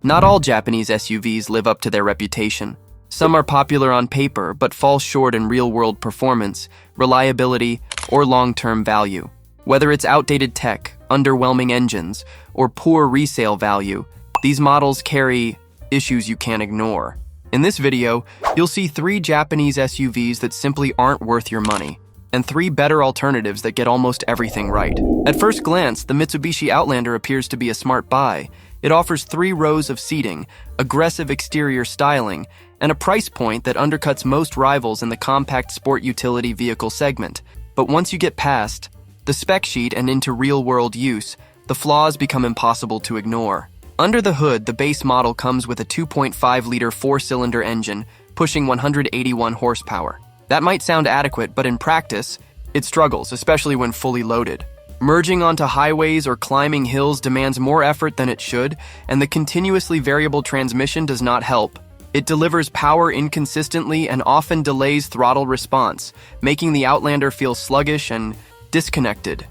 Not all Japanese SUVs live up to their reputation. Some are popular on paper but fall short in real-world performance, reliability, or long-term value. Whether it's outdated tech, underwhelming engines, or poor resale value, these models carry issues you can't ignore. In this video, you'll see 3 Japanese SUVs that simply aren't worth your money, and 3 better alternatives that get almost everything right. At first glance, the Mitsubishi Outlander appears to be a smart buy. It offers 3 rows of seating, aggressive exterior styling, and a price point that undercuts most rivals in the compact sport utility vehicle segment. But once you get past the spec sheet and into real-world use, the flaws become impossible to ignore. Under the hood, the base model comes with a 2.5-liter 4-cylinder engine, pushing 181 horsepower. That might sound adequate, but in practice, it struggles, especially when fully loaded. Merging onto highways or climbing hills demands more effort than it should, and the continuously variable transmission does not help. It delivers power inconsistently and often delays throttle response, making the Outlander feel sluggish and disconnected.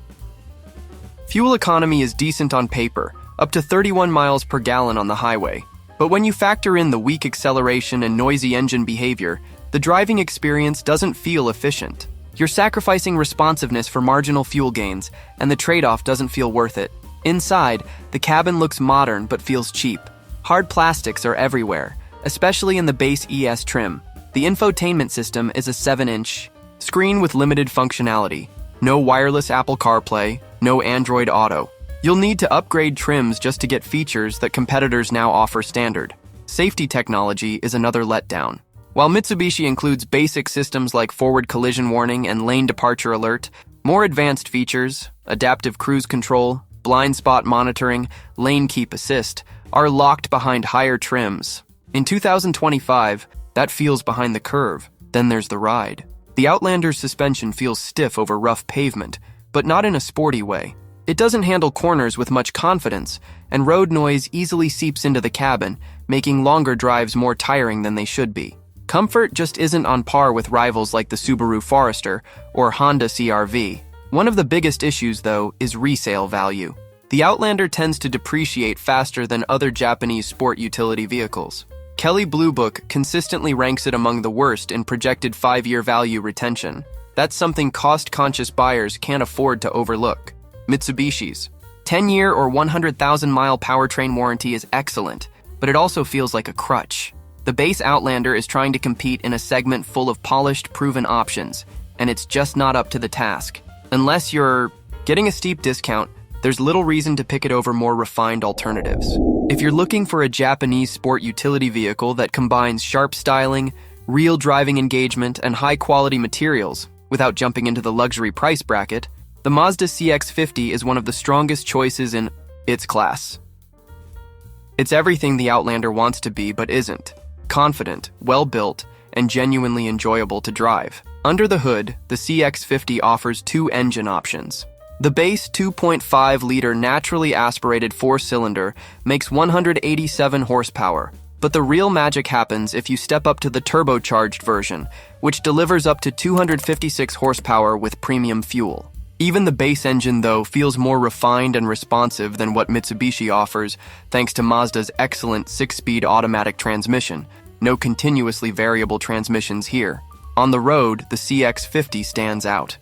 Fuel economy is decent on paper, up to 31 miles per gallon on the highway. But when you factor in the weak acceleration and noisy engine behavior, the driving experience doesn't feel efficient. You're sacrificing responsiveness for marginal fuel gains, and the trade-off doesn't feel worth it. Inside, the cabin looks modern but feels cheap. Hard plastics are everywhere, especially in the base ES trim. The infotainment system is a 7-inch screen with limited functionality. No wireless Apple CarPlay, no Android Auto. You'll need to upgrade trims just to get features that competitors now offer standard. Safety technology is another letdown. While Mitsubishi includes basic systems like forward collision warning and lane departure alert, more advanced features, adaptive cruise control, blind spot monitoring, lane keep assist, are locked behind higher trims. In 2025, that feels behind the curve. Then there's the ride. The Outlander's suspension feels stiff over rough pavement, but not in a sporty way. It doesn't handle corners with much confidence, and road noise easily seeps into the cabin, making longer drives more tiring than they should be. Comfort just isn't on par with rivals like the Subaru Forester or Honda CR-V. One of the biggest issues, though, is resale value. The Outlander tends to depreciate faster than other Japanese sport utility vehicles. Kelley Blue Book consistently ranks it among the worst in projected 5-year value retention. That's something cost-conscious buyers can't afford to overlook. Mitsubishi's 10-year or 100,000-mile powertrain warranty is excellent, but it also feels like a crutch. The base Outlander is trying to compete in a segment full of polished, proven options, and it's just not up to the task. Unless you're getting a steep discount, there's little reason to pick it over more refined alternatives. If you're looking for a Japanese sport utility vehicle that combines sharp styling, real driving engagement, and high-quality materials without jumping into the luxury price bracket, the Mazda CX-50 is one of the strongest choices in its class. It's everything the Outlander wants to be but isn't. Confident, well-built, and genuinely enjoyable to drive. Under the hood, the CX-50 offers 2 engine options. The base 2.5-liter naturally aspirated 4-cylinder makes 187 horsepower, but the real magic happens if you step up to the turbocharged version, which delivers up to 256 horsepower with premium fuel. Even the base engine, though, feels more refined and responsive than what Mitsubishi offers, thanks to Mazda's excellent 6-speed automatic transmission. No continuously variable transmissions here. On the road, the CX-50 stands out.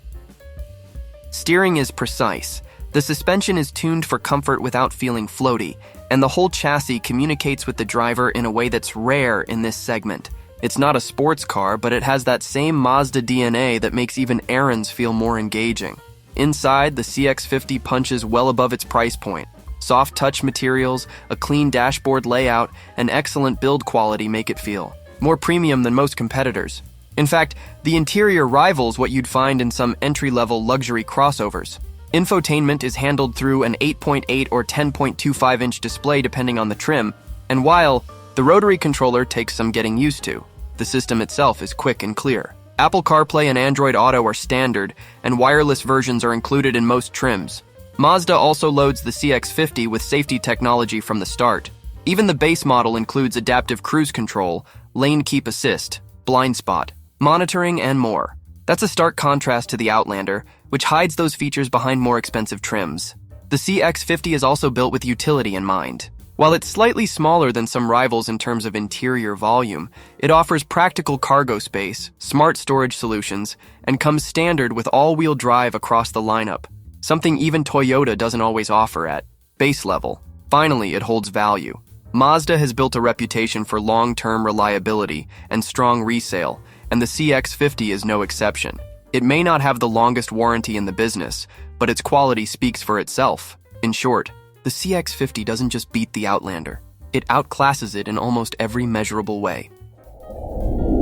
Steering is precise. The suspension is tuned for comfort without feeling floaty, and the whole chassis communicates with the driver in a way that's rare in this segment. It's not a sports car, but it has that same Mazda DNA that makes even errands feel more engaging. Inside, the CX-50 punches well above its price point. Soft touch materials, a clean dashboard layout, and excellent build quality make it feel more premium than most competitors. In fact, the interior rivals what you'd find in some entry-level luxury crossovers. Infotainment is handled through an 8.8 or 10.25-inch display depending on the trim, and while the rotary controller takes some getting used to, the system itself is quick and clear. Apple CarPlay and Android Auto are standard, and wireless versions are included in most trims. Mazda also loads the CX-50 with safety technology from the start. Even the base model includes adaptive cruise control, lane keep assist, blind spot, monitoring, and more. That's a stark contrast to the Outlander, which hides those features behind more expensive trims. The CX-50 is also built with utility in mind. While it's slightly smaller than some rivals in terms of interior volume, it offers practical cargo space, smart storage solutions, and comes standard with all-wheel drive across the lineup, something even Toyota doesn't always offer at base level. Finally, it holds value. Mazda has built a reputation for long-term reliability and strong resale, and the CX-50 is no exception. It may not have the longest warranty in the business, but its quality speaks for itself. In short, the CX-50 doesn't just beat the Outlander, it outclasses it in almost every measurable way.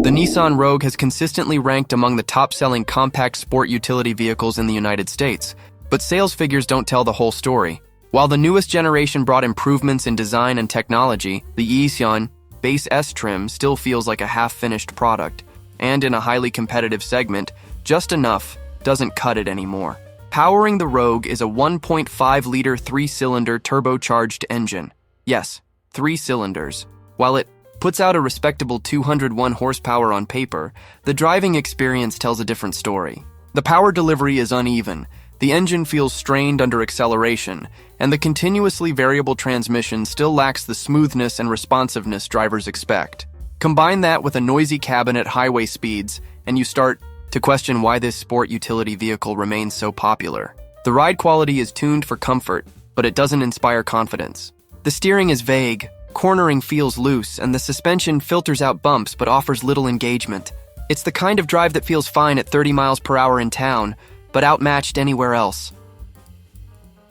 The Nissan Rogue has consistently ranked among the top-selling compact sport utility vehicles in the United States, but sales figures don't tell the whole story. While the newest generation brought improvements in design and technology, the NISSAN base S trim still feels like a half-finished product, and in a highly competitive segment, just enough doesn't cut it anymore. Powering the Rogue is a 1.5-liter 3-cylinder turbocharged engine. Yes, 3 cylinders. While it puts out a respectable 201 horsepower on paper, the driving experience tells a different story. The power delivery is uneven, the engine feels strained under acceleration, and the continuously variable transmission still lacks the smoothness and responsiveness drivers expect. Combine that with a noisy cabin at highway speeds, and you start to question why this sport utility vehicle remains so popular. The ride quality is tuned for comfort, but it doesn't inspire confidence. The steering is vague, cornering feels loose, and the suspension filters out bumps but offers little engagement. It's the kind of drive that feels fine at 30 miles per hour in town, but outmatched anywhere else.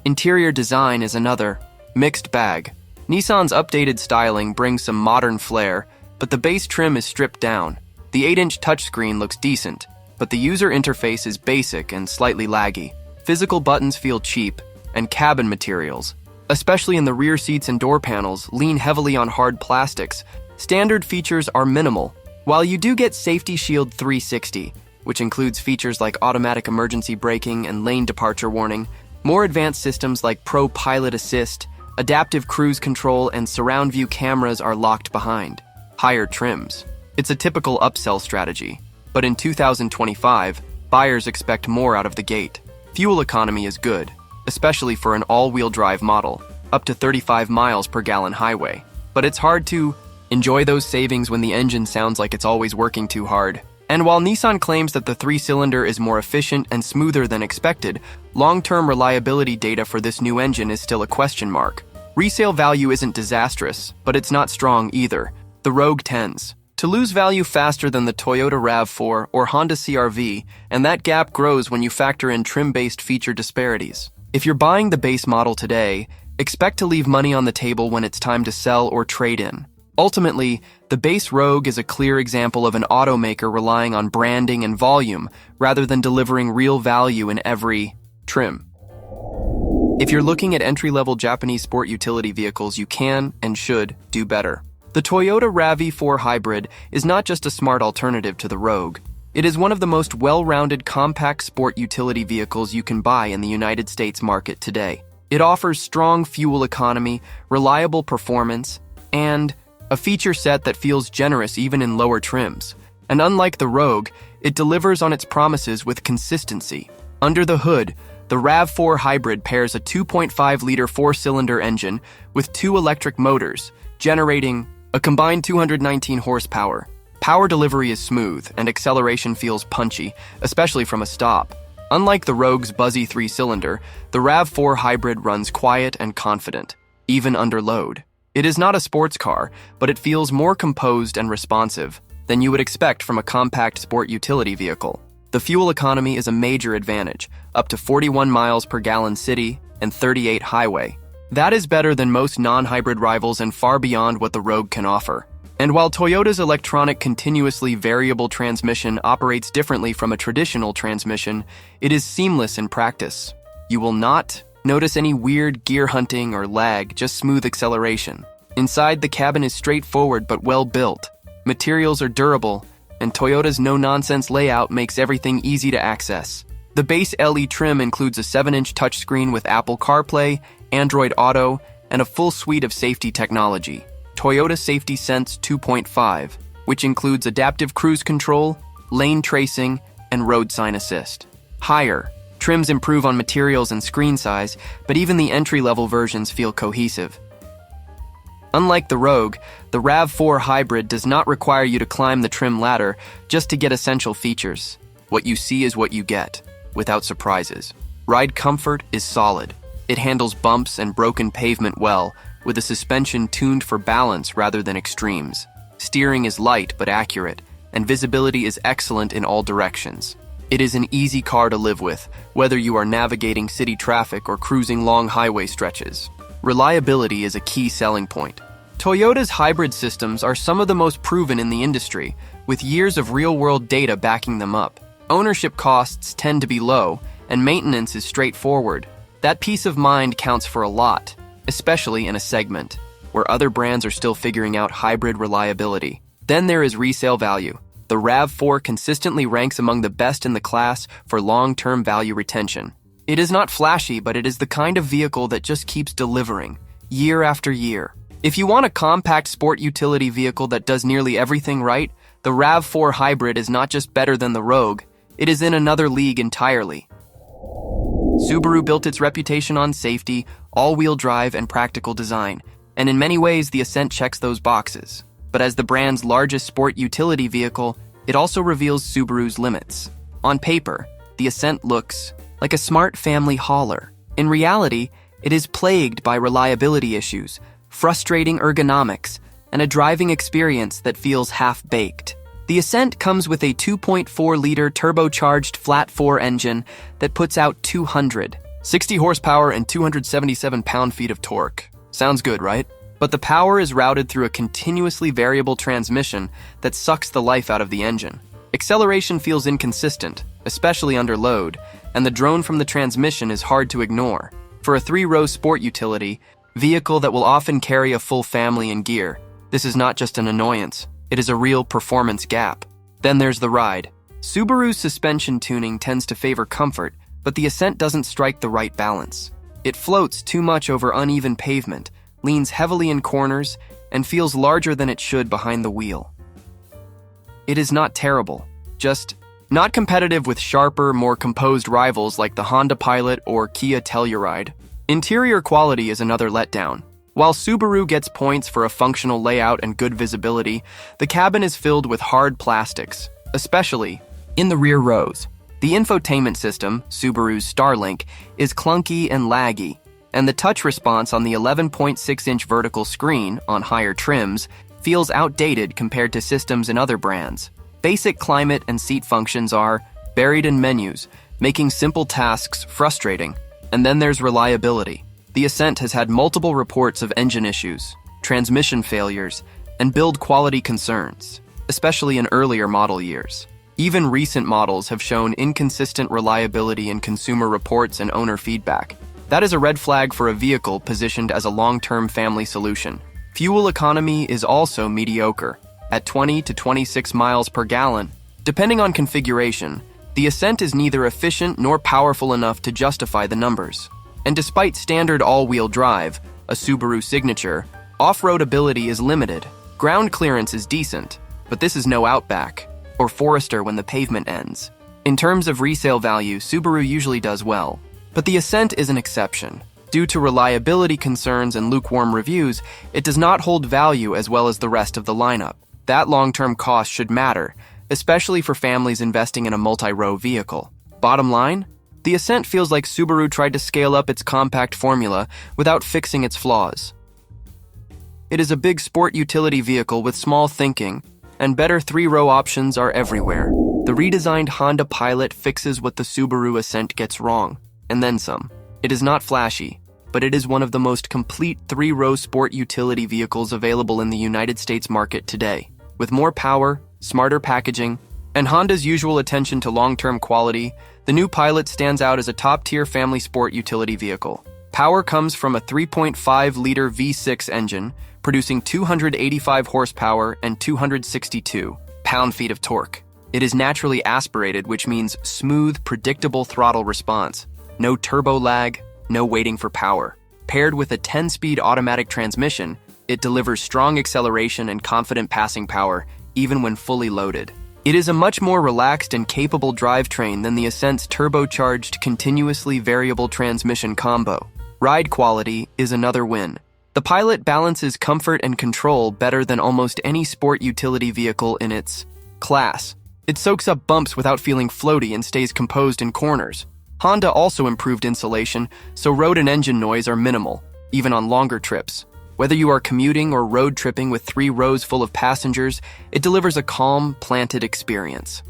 Interior design is another mixed bag. Nissan's updated styling brings some modern flair, but the base trim is stripped down. The 8-inch touchscreen looks decent, but the user interface is basic and slightly laggy. Physical buttons feel cheap, and cabin materials, especially in the rear seats and door panels, lean heavily on hard plastics. Standard features are minimal. While you do get Safety Shield 360, which includes features like automatic emergency braking and lane departure warning, more advanced systems like Pro Pilot Assist, adaptive cruise control, and surround view cameras are locked behind. Higher trims. It's a typical upsell strategy. But in 2025, buyers expect more out of the gate. Fuel economy is good, especially for an all-wheel drive model, up to 35 miles per gallon highway. But it's hard to enjoy those savings when the engine sounds like it's always working too hard. And while Nissan claims that the 3-cylinder is more efficient and smoother than expected, long-term reliability data for this new engine is still a question mark. Resale value isn't disastrous, but it's not strong either. The Rogue tends to lose value faster than the Toyota RAV4 or Honda CR-V, and that gap grows when you factor in trim-based feature disparities. If you're buying the base model today, expect to leave money on the table when it's time to sell or trade in. Ultimately, the base Rogue is a clear example of an automaker relying on branding and volume rather than delivering real value in every trim. If you're looking at entry-level Japanese sport utility vehicles, you can and should do better. The Toyota RAV4 Hybrid is not just a smart alternative to the Rogue. It is one of the most well-rounded compact sport utility vehicles you can buy in the United States market today. It offers strong fuel economy, reliable performance, and a feature set that feels generous even in lower trims. And unlike the Rogue, it delivers on its promises with consistency. Under the hood, the RAV4 Hybrid pairs a 2.5-liter 4-cylinder engine with 2 electric motors, generating a combined 219 horsepower. Power delivery is smooth, and acceleration feels punchy, especially from a stop. Unlike the Rogue's buzzy 3-cylinder, the RAV4 Hybrid runs quiet and confident, even under load. It is not a sports car, but it feels more composed and responsive than you would expect from a compact sport utility vehicle. The fuel economy is a major advantage, up to 41 miles per gallon city and 38 highway. That is better than most non-hybrid rivals and far beyond what the Rogue can offer. And while Toyota's electronic continuously variable transmission operates differently from a traditional transmission, it is seamless in practice. You will not notice any weird gear hunting or lag, just smooth acceleration. Inside, the cabin is straightforward but well built. Materials are durable, and Toyota's no-nonsense layout makes everything easy to access. The base LE trim includes a 7-inch touchscreen with Apple CarPlay, Android Auto, and a full suite of safety technology. Toyota Safety Sense 2.5, which includes adaptive cruise control, lane tracing, and road sign assist. Higher trims improve on materials and screen size, but even the entry-level versions feel cohesive. Unlike the Rogue, the RAV4 Hybrid does not require you to climb the trim ladder just to get essential features. What you see is what you get, without surprises. Ride comfort is solid. It handles bumps and broken pavement well, with a suspension tuned for balance rather than extremes. Steering is light but accurate, and visibility is excellent in all directions. It is an easy car to live with, whether you are navigating city traffic or cruising long highway stretches. Reliability is a key selling point. Toyota's hybrid systems are some of the most proven in the industry, with years of real-world data backing them up. Ownership costs tend to be low, and maintenance is straightforward. That peace of mind counts for a lot, especially in a segment where other brands are still figuring out hybrid reliability. Then there is resale value. The RAV4 consistently ranks among the best in the class for long-term value retention. It is not flashy, but it is the kind of vehicle that just keeps delivering, year after year. If you want a compact sport utility vehicle that does nearly everything right, the RAV4 Hybrid is not just better than the Rogue, it is in another league entirely. Subaru built its reputation on safety, all-wheel drive, and practical design, and in many ways the Ascent checks those boxes. But as the brand's largest sport utility vehicle, it also reveals Subaru's limits. On paper, the Ascent looks like a smart family hauler. In reality, it is plagued by reliability issues, frustrating ergonomics, and a driving experience that feels half-baked. The Ascent comes with a 2.4-liter turbocharged flat-4 engine that puts out 260 horsepower and 277 pound-feet of torque. Sounds good, right? But the power is routed through a continuously variable transmission that sucks the life out of the engine. Acceleration feels inconsistent, especially under load, and the drone from the transmission is hard to ignore. For a 3-row sport utility vehicle that will often carry a full family in gear, this is not just an annoyance, it is a real performance gap. Then there's the ride. Subaru's suspension tuning tends to favor comfort, but the Ascent doesn't strike the right balance. It floats too much over uneven pavement, leans heavily in corners, and feels larger than it should behind the wheel. It is not terrible, just not competitive with sharper, more composed rivals like the Honda Pilot or Kia Telluride. Interior quality is another letdown. While Subaru gets points for a functional layout and good visibility, the cabin is filled with hard plastics, especially in the rear rows. The infotainment system, Subaru's Starlink, is clunky and laggy, and the touch response on the 11.6-inch vertical screen on higher trims feels outdated compared to systems in other brands. Basic climate and seat functions are buried in menus, making simple tasks frustrating. And then there's reliability. The Ascent has had multiple reports of engine issues, transmission failures, and build quality concerns, especially in earlier model years. Even recent models have shown inconsistent reliability in consumer reports and owner feedback. That is a red flag for a vehicle positioned as a long-term family solution. Fuel economy is also mediocre, at 20 to 26 miles per gallon. Depending on configuration, the Ascent is neither efficient nor powerful enough to justify the numbers. And despite standard all-wheel drive, a Subaru signature, off-road ability is limited. Ground clearance is decent, but this is no Outback or Forester when the pavement ends. In terms of resale value, Subaru usually does well, but the Ascent is an exception. Due to reliability concerns and lukewarm reviews, it does not hold value as well as the rest of the lineup. That long-term cost should matter, especially for families investing in a multi-row vehicle. Bottom line, the Ascent feels like Subaru tried to scale up its compact formula without fixing its flaws. It is a big sport utility vehicle with small thinking, and better 3-row options are everywhere. The redesigned Honda Pilot fixes what the Subaru Ascent gets wrong, and then some. It is not flashy, but it is one of the most complete 3-row sport utility vehicles available in the United States market today. With more power, smarter packaging, and Honda's usual attention to long-term quality, the new Pilot stands out as a top-tier family sport utility vehicle. Power comes from a 3.5-liter V6 engine, producing 285 horsepower and 262 pound-feet of torque. It is naturally aspirated, which means smooth, predictable throttle response. No turbo lag, no waiting for power. Paired with a 10-speed automatic transmission, it delivers strong acceleration and confident passing power, even when fully loaded. It is a much more relaxed and capable drivetrain than the Ascent's turbocharged, continuously variable transmission combo. Ride quality is another win. The Pilot balances comfort and control better than almost any sport utility vehicle in its class. It soaks up bumps without feeling floaty and stays composed in corners. Honda also improved insulation, so road and engine noise are minimal, even on longer trips. Whether you are commuting or road tripping with 3 rows full of passengers, it delivers a calm, planted experience.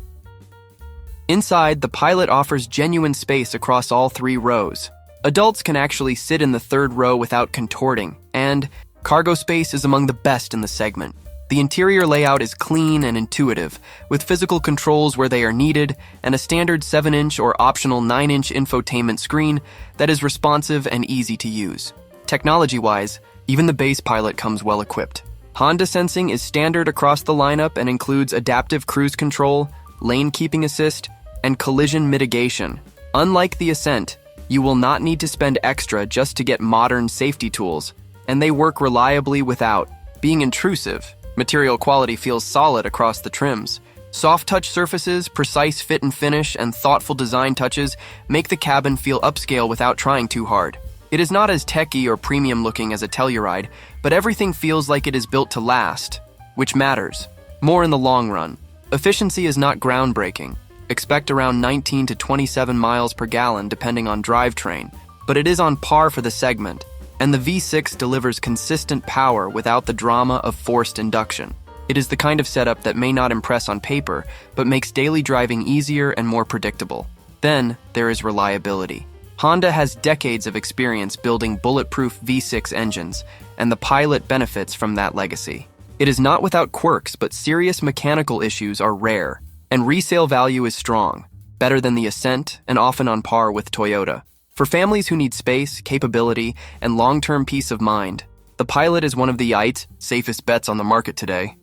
Inside, the Pilot offers genuine space across all 3 rows. Adults can actually sit in the 3rd row without contorting, and cargo space is among the best in the segment. The interior layout is clean and intuitive, with physical controls where they are needed and a standard 7-inch or optional 9-inch infotainment screen that is responsive and easy to use. Technology-wise, even the base Pilot comes well equipped. Honda sensing is standard across the lineup and includes adaptive cruise control, lane keeping assist, and collision mitigation. Unlike the ASCENT, you will not need to spend extra just to get modern safety tools, and they work reliably without being intrusive. Material quality feels solid across the trims. Soft touch surfaces, precise fit and finish, and thoughtful design touches make the cabin feel upscale without trying too hard. It is not as techy or premium looking as a Telluride, but everything feels like it is built to last, which matters more in the long run. Efficiency is not groundbreaking. Expect around 19 to 27 miles per gallon depending on drivetrain, but it is on par for the segment, and the V6 delivers consistent power without the drama of forced induction. It is the kind of setup that may not impress on paper, but makes daily driving easier and more predictable. Then, there is reliability. Honda has decades of experience building bulletproof V6 engines, and the Pilot benefits from that legacy. It is not without quirks, but serious mechanical issues are rare, and resale value is strong, better than the ASCENT and often on par with Toyota. For families who need space, capability, and long-term peace of mind, the Pilot is one of the safest bets on the market today.